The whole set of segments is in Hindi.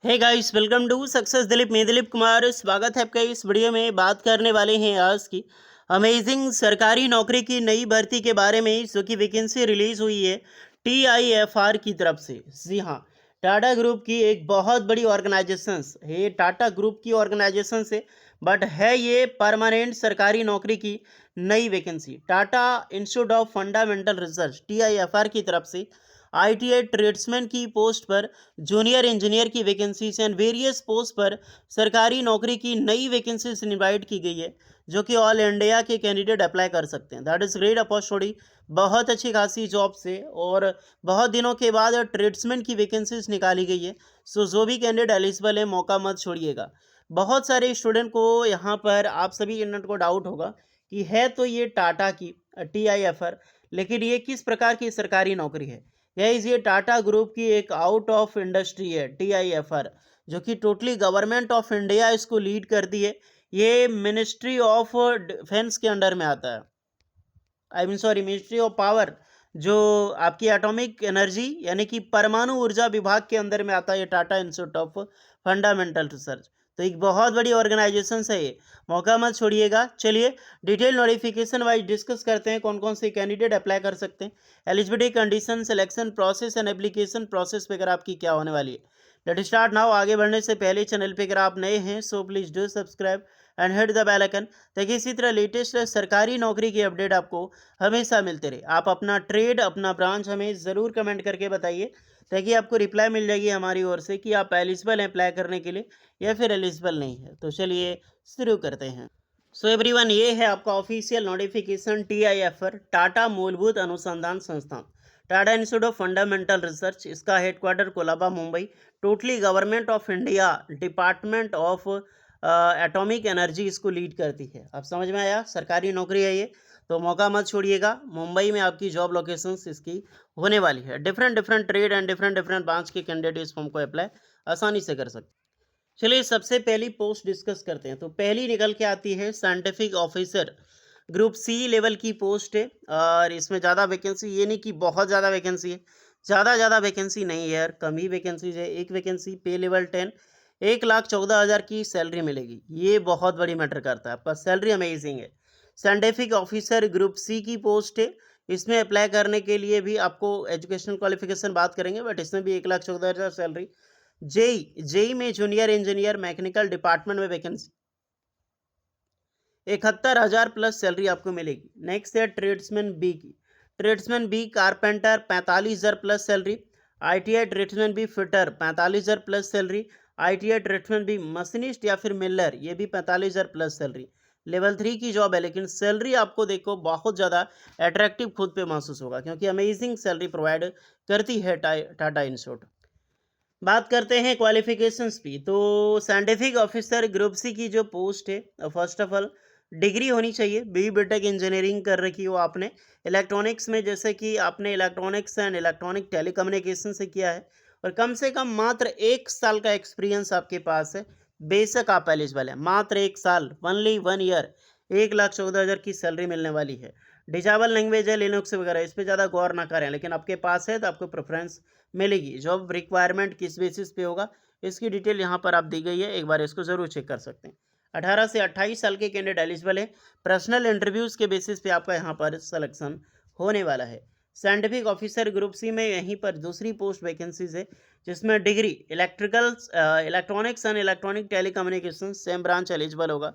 Hey guys, welcome to success Dilip. मैं दिलीप कुमार, स्वागत है आपका। इस वीडियो में बात करने वाले हैं आज की अमेजिंग सरकारी नौकरी की नई भर्ती के बारे में, जो कि वैकेंसी रिलीज हुई है टीआईएफआर की तरफ से। जी हाँ, टाटा ग्रुप की एक बहुत बड़ी ऑर्गेनाइजेशन है। ये टाटा ग्रुप की ऑर्गेनाइजेशन से बट है ये परमानेंट सरकारी नौकरी की नई vacancy. Tata institute of fundamental research TIFR की तरफ से आईटीआई ट्रेड्समैन की पोस्ट पर जूनियर इंजीनियर की वैकेंसीज एंड वेरियस पोस्ट पर सरकारी नौकरी की नई वैकेंसीज इनवाइट की गई है, जो कि ऑल इंडिया के कैंडिडेट अप्लाई कर सकते हैं। That is great opportunity. बहुत अच्छी खासी जॉब से और बहुत दिनों के बाद ट्रेड्समैन की वैकेंसीज निकाली गई है। सो जो भी कैंडिडेट एलिजिबल है, मौका मत छोड़िएगा। बहुत सारे स्टूडेंट को यहाँ पर, आप सभी कैंडिडेट को डाउट होगा कि है तो ये टाटा की टीआईएफआर, लेकिन ये किस प्रकार की सरकारी नौकरी है। गाइस, ये टाटा ग्रुप की एक आउट ऑफ इंडस्ट्री है टीआईएफआर, जो कि टोटली गवर्नमेंट ऑफ इंडिया इसको लीड करती है। ये मिनिस्ट्री ऑफ डिफेंस के अंडर में आता है। I mean sorry, ministry of power, जो आपकी एटॉमिक एनर्जी यानी कि परमाणु ऊर्जा विभाग के अंदर में आता है। ये Tata institute of fundamental research, तो एक बहुत बड़ी ऑर्गेनाइजेशन है ये। मौका मत छोड़िएगा। चलिए डिटेल नोटिफिकेशन वाइज डिस्कस करते हैं कौन कौन से कैंडिडेट अप्लाई कर सकते हैं, eligibility condition, selection process and application process वगैरह आपकी क्या होने वाली है। Let start now. आगे बढ़ने से पहले चैनल पे अगर आप नए हैं so please do subscribe and hit the bell icon, ताकि इसी तरह लेटेस्ट सरकारी नौकरी की अपडेट आपको हमेशा मिलते रहे। आप अपना ट्रेड, अपना ब्रांच हमें ज़रूर कमेंट करके बताइए, ताकि आपको रिप्लाई मिल जाएगी हमारी ओर से कि आप एलिजिबल हैं अप्लाई करने के लिए या फिर एलिजिबल नहीं है। तो चलिए शुरू करते हैं। सो एवरीवन, ये है आपका ऑफिशियल नोटिफिकेशन टीआईएफआर, टाटा मूलभूत अनुसंधान संस्थान, Tata institute of fundamental research. इसका headquarter Colaba, Mumbai. Totally government of India, department of atomic energy इसको लीड करती है। अब समझ में आया, सरकारी नौकरी है ये, तो मौका मत छोड़िएगा। मुंबई में आपकी जॉब लोकेशंस इसकी होने वाली है। Different different trade and different different branch के कैंडिडेट इस फॉर्म को अप्लाई आसानी से कर सकते हैं। चलिए सबसे पहली पोस्ट डिस्कस करते हैं। तो पहली निकल के आती है scientific officer, group C level की पोस्ट है। और इसमें ज़्यादा वैकेंसी, ये नहीं कि बहुत ज़्यादा वैकेंसी है, ज़्यादा वैकेंसी नहीं है यार, कम ही वैकेंसीज है। एक वैकेंसी, पे लेवल 10, 1,14,000 की सैलरी मिलेगी। ये बहुत बड़ी मैटर करता है, आपका सैलरी अमेजिंग है। साइंटिफिक ऑफिसर ग्रुप सी की पोस्ट है। इसमें अप्लाई करने के लिए भी आपको एजुकेशनल क्वालिफिकेशन बात करेंगे, बट इसमें भी 1,14,000 सैलरी। जेई जेई में जूनियर इंजीनियर मैकेनिकल डिपार्टमेंट में वैकेंसी, 71,000 प्लस सैलरी आपको मिलेगी। नेक्स्ट है ट्रेड्समैन बी की। Tradesman B carpenter, 45,000 plus salary. ITI tradesman B fitter, 45,000 plus salary. ITI tradesman B machinist या फिर मिलर, ये भी 45,000 प्लस सैलरी। लेवल 3 की जॉब है, लेकिन सैलरी आपको देखो बहुत ज़्यादा अट्रैक्टिव खुद पे महसूस होगा, क्योंकि अमेजिंग सैलरी प्रोवाइड करती है टाटा इंस्टीट्यूट। बात करते हैं क्वालिफिकेशंस की। तो साइंटिफिक ऑफिसर ग्रुप सी की जो पोस्ट है, फर्स्ट ऑफ ऑल डिग्री होनी चाहिए। बीटेक इंजीनियरिंग कर रखी हो आपने इलेक्ट्रॉनिक्स में, जैसे कि आपने इलेक्ट्रॉनिक्स एंड इलेक्ट्रॉनिक टेलीकम्युनिकेशन से किया है, और कम से कम मात्र 1 साल का एक्सपीरियंस आपके पास है। बेशक आप एलिजिबल है, मात्र 1 साल, ओनली 1 ईयर, 1,14,000 की सैलरी मिलने वाली है। डिजाबल लैंग्वेज है लिनक्स वगैरह, इस पर ज़्यादा गौर ना करें, लेकिन आपके पास है तो आपको प्रेफरेंस मिलेगी। जॉब रिक्वायरमेंट किस बेसिस पे होगा, इसकी डिटेल यहाँ पर आप दी गई है, एक बार इसको ज़रूर चेक कर सकते हैं। 18 से 28 साल के कैंडिडेट एलिजिबल है। पर्सनल इंटरव्यूज़ के बेसिस पे आपका यहाँ पर सिलेक्शन होने वाला है। साइंटिफिक ऑफिसर ग्रुप सी में यहीं पर दूसरी पोस्ट वैकेंसीज है, जिसमें degree electricals, electronics and electronic telecommunication same branch eligible होगा।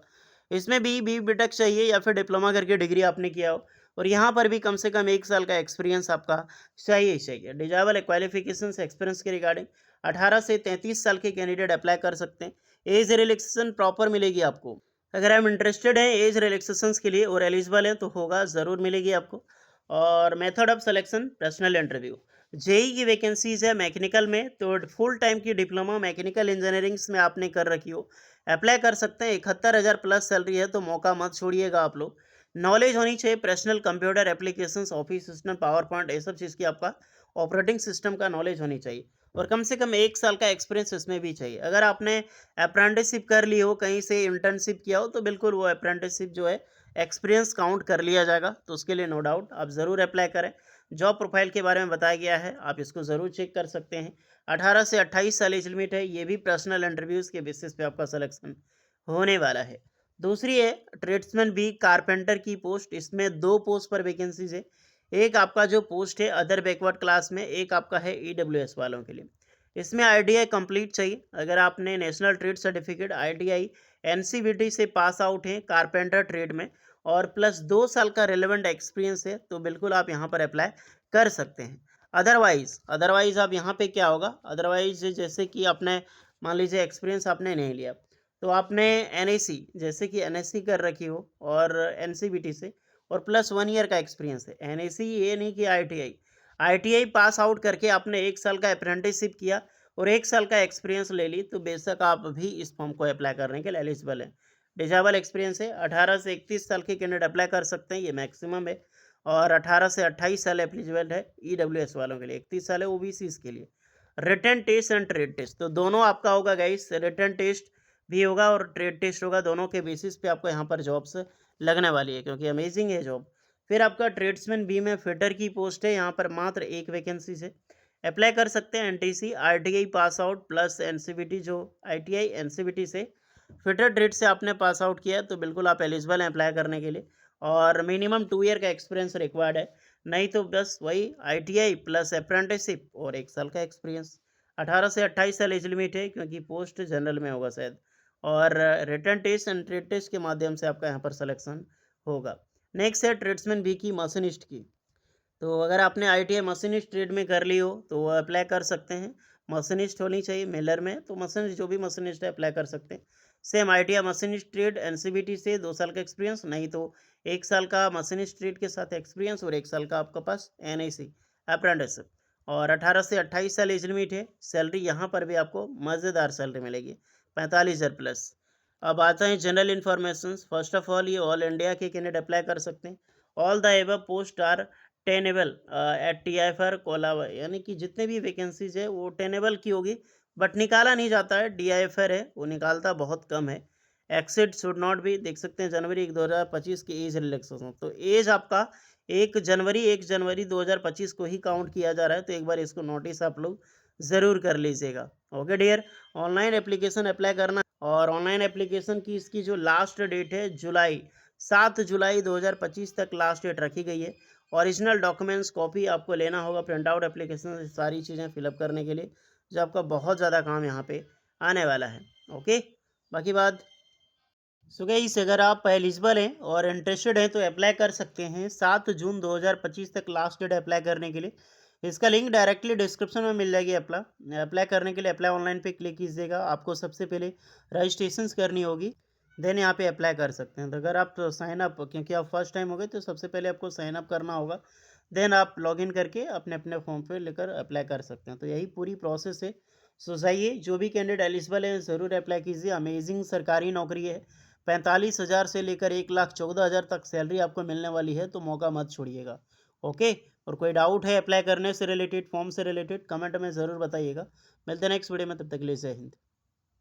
इसमें भी बीटेक चाहिए या फिर डिप्लोमा करके डिग्री आपने किया हो, और यहाँ पर भी कम से कम 1 साल का एक्सपीरियंस आपका चाहिए ही चाहिए। डिजाबल क्वालिफिकेशन एक्सपीरियंस के रिगार्डिंग 18 से 33 साल के कैंडिडेट अप्लाई कर सकते हैं। एज रिलैक्सेशन प्रॉपर मिलेगी आपको। अगर आप इंटरेस्टेड हैं एज रिलैक्सेशन के लिए और एलिजिबल हैं तो होगा, ज़रूर मिलेगी आपको। और method of selection personal interview. JE की वैकेंसीज है मैकेनिकल में, तो फुल टाइम की डिप्लोमा मैकेनिकल इंजीनियरिंग्स में आपने कर रखी हो, अप्लाई कर सकते हैं। 71,000 प्लस सैलरी है, तो मौका मत छोड़िएगा आप लोग। नॉलेज होनी चाहिए personal computer applications, office system, power point, ये सब चीज़ की आपका ऑपरेटिंग सिस्टम का नॉलेज होनी चाहिए, और कम से कम 1 साल का एक्सपीरियंस इसमें भी चाहिए। अगर आपने अप्रेंटिसशिप कर ली हो, कहीं से इंटर्नशिप किया हो, तो बिल्कुल वो अप्रेंटिसशिप जो है एक्सपीरियंस काउंट कर लिया जाएगा, तो उसके लिए नो डाउट आप ज़रूर अप्लाई करें। जॉब प्रोफाइल के बारे में बताया गया है, आप इसको ज़रूर चेक कर सकते हैं। 18 से 28 साल एज लिमिट है। ये भी पर्सनल इंटरव्यूज़ के बेसिस पे आपका सिलेक्शन होने वाला है। दूसरी है ट्रेड्समैन बी कारपेंटर की पोस्ट। इसमें 2 पोस्ट पर वैकेंसीज़ है। एक आपका जो पोस्ट है अदर बैकवर्ड क्लास में, एक आपका है ईडब्ल्यूएस वालों के लिए। इसमें आईटीआई कंप्लीट चाहिए। अगर आपने national trade certificate ITI NCVT से पास आउट हैं कारपेंटर ट्रेड में और प्लस 2 साल का रिलेवेंट एक्सपीरियंस है तो बिल्कुल आप यहाँ पर अप्लाई कर सकते हैं। अदरवाइज़ आप यहाँ पे क्या होगा, अदरवाइज़ जैसे कि आपने मान लीजिए एक्सपीरियंस आपने नहीं लिया, तो आपने एनएससी जैसे कि एनएससी कर रखी हो और एनसीवीटी से और प्लस 1 ईयर का एक्सपीरियंस है। एनएससी ये नहीं कि आईटीआई। आईटीआई पास आउट करके आपने 1 साल का अप्रेंटिसशिप किया और 1 साल का एक्सपीरियंस ले ली, तो बेशक आप भी इस फॉर्म को अप्लाई करने के लिए एलिजिबल हैं। डिसेबल एक्सपीरियंस है, 18 से 31 साल के कैंडिडेट अप्लाई कर सकते हैं, ये मैक्सिमम है। और 18 से 28 साल एलिजिबल है ईडब्ल्यूएस वालों के लिए, 31 साल है ओबीसीज के लिए। Written test and trade test तो दोनों आपका होगा गाइस, रिटन टेस्ट भी होगा और ट्रेड टेस्ट होगा। दोनों के बेसिस पे आपको यहाँ पर जॉब्स लगने वाली है क्योंकि अमेजिंग है जॉब। फिर आपका ट्रेड्समैन बी में फिटर की पोस्ट है, यहाँ पर मात्र 1 वैकेंसी से अप्लाई कर सकते हैं। NTC RTI pass out plus NCVT, जो आईटीआई एनसीवीटी से फिटर ट्रेड से आपने पास आउट किया है तो बिल्कुल आप एलिजिबल हैं अप्लाई करने के लिए। और मिनिमम 2 ईयर का एक्सपीरियंस रिक्वायर्ड है, नहीं तो बस वही आईटीआई प्लस अप्रेंटिसशिप और 1 साल का एक्सपीरियंस। 18 से 28 साल एज लिमिट है क्योंकि पोस्ट जनरल में होगा शायद। और written test and trade test के माध्यम से आपका यहाँ पर सिलेक्शन होगा। नेक्स्ट है ट्रेड्समैन बी की मशीनिस्ट की। तो अगर आपने आईटीआई मशीनिस्ट ट्रेड में कर ली हो तो वो अप्लाई कर सकते हैं। मशीनिस्ट होनी चाहिए मेलर में, तो मशीनिस्ट जो भी मशीनिस्ट है अप्लाई कर सकते हैं। Same ITI machinist trade NCVT से 2 साल का एक्सपीरियंस, नहीं तो 1 साल का मशीनिस्ट ट्रेड के साथ एक्सपीरियंस और 1 साल का आपके पास एनआईसी अप्रेंटिसशिप। और 18 से 28 साल एज लिमिट है। सैलरी यहाँ पर भी आपको मज़ेदार सैलरी मिलेगी, 45,000 प्लस। अब आता है general information. First of all ये ऑल इंडिया के कैंडिडेट अप्लाई कर सकते हैं। All the above post are tenable at TIFR Colaba, यानी कि जितने भी वैकेंसीज है वो टेनेबल की होगी बट निकाला नहीं जाता है। डीआईएफआर है वो निकालता बहुत कम है। एक्सिट शुड नॉट भी, देख सकते हैं जनवरी 2025 की एज रिलैक्सेशन, तो एज आपका 1 जनवरी 2025 को ही काउंट किया जा रहा है, तो एक बार इसको नोटिस आप लोग ज़रूर कर लीजिएगा। Okay dear, online application apply करना और ऑनलाइन एप्लीकेशन की इसकी जो लास्ट डेट है 7 जुलाई 2025 तक लास्ट डेट रखी गई है। ओरिजिनल डॉक्यूमेंट्स कॉपी आपको लेना होगा, प्रिंट आउट एप्लीकेशन से सारी चीज़ें फिलअप करने के लिए, जो आपका बहुत ज़्यादा काम यहाँ पे आने वाला है। ओके, बाकी बात सो गाइस, अगर आप एलिजिबल हैं और इंटरेस्टेड हैं तो अप्लाई कर सकते हैं। 7 जून 2025 तक लास्ट डेट अप्लाई करने के लिए। इसका लिंक डायरेक्टली डिस्क्रिप्शन में मिल जाएगी। अप्लाई करने के लिए अप्लाई ऑनलाइन पे क्लिक कीजिएगा। आपको सबसे पहले रजिस्ट्रेशन करनी होगी, देन यहाँ पे अप्लाई कर सकते हैं। तो अगर आप साइन अप, क्योंकि आप फर्स्ट टाइम हो गए तो सबसे पहले आपको साइन अप करना होगा, देन आप लॉगिन करके अपने अपने फॉर्म पे लेकर अप्लाई कर सकते हैं। तो यही पूरी प्रोसेस है। सो जाइए, जो भी कैंडिडेट एलिजिबल है ज़रूर अप्लाई कीजिए। अमेजिंग सरकारी नौकरी है, 45,000 से लेकर 1,14,000 तक सैलरी आपको मिलने वाली है, तो मौका मत छोड़िएगा। ओके, और कोई डाउट है अप्लाई करने से रिलेटेड, फॉर्म से रिलेटेड, कमेंट में ज़रूर बताइएगा। मिलते हैं नेक्स्ट वीडियो में, तब तक के लिए जय हिंद।